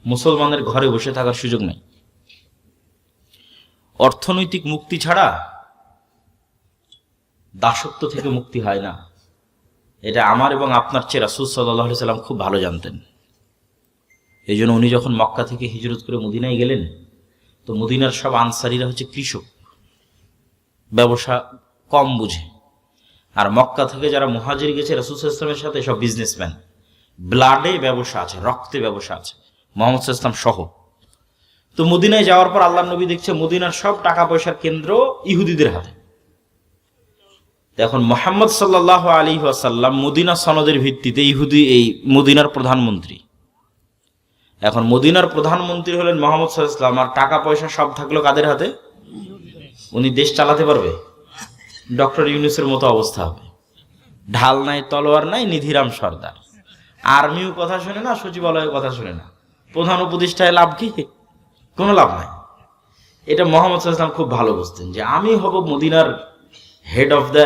মুসলমানের ঘরে বসে থাকার সুযোগ নেই। অর্থনৈতিক মুক্তি ছাড়া দাসত্ব থেকে মুক্তি হয় না। এটা আমার এবং আপনার চেয়ে রাসূল সাল্লাল্লাহু আলাইহি সাল্লাম খুব ভালো জানতেন। এই জন্য উনি যখন মক্কা থেকে হিজরত করে মদিনায় গেলেন, তো মদিনার সব আনসারীরা হচ্ছে কৃষক, ব্যবসা কম বুঝে। আর মক্কা থেকে যারা মুহাজির গেছে রাসূল সাল্লাল্লাহু আলাইহি ওয়াসাল্লামের সাথে, সব বিজনেসম্যান, ব্লাডে ব্যবসা আছে, রক্তে ব্যবসা আছে, মুহাম্মদ সাল্লাল্লাহু আলাইহি ওয়াসাল্লাম সহ। তো মদিনায় যাওয়ার পর আল্লাহর নবী দেখছে মদিনার সব টাকা পয়সার কেন্দ্র ইহুদিদের হাতে। এখন মুহাম্মদ সাল্লাল্লাহু আলাইহি ওয়াসাল্লাম মদিনা সনদের ভিত্তিতে ইহুদি, এই মদিনার প্রধানমন্ত্রী। এখন মদিনার প্রধানমন্ত্রী হলেন মুহাম্মদ সাল্লাল্লাহু আলাইহি ওয়াসাল্লাম, আর টাকা পয়সা সব থাকলো কাদের হাতে? উনি দেশ চালাতে পারবে? ডক্টর ইউনূসের মতো অবস্থা হবে। ঢাল নাই, তলোয়ার নাই, নিধিরাম সর্দার। আর্মিও কথা শোনে না, সচিবালয়ের কথা শোনে না, প্রধান উপদেষ্টায় লাভ কি? কোনো লাভ নাই। এটা মুহাম্মদ সাল্লাল্লাহু আলাইহি ওয়াসাল্লাম খুব ভালো বুঝতেন যে আমি হব মদিনার হেড অফ দ্য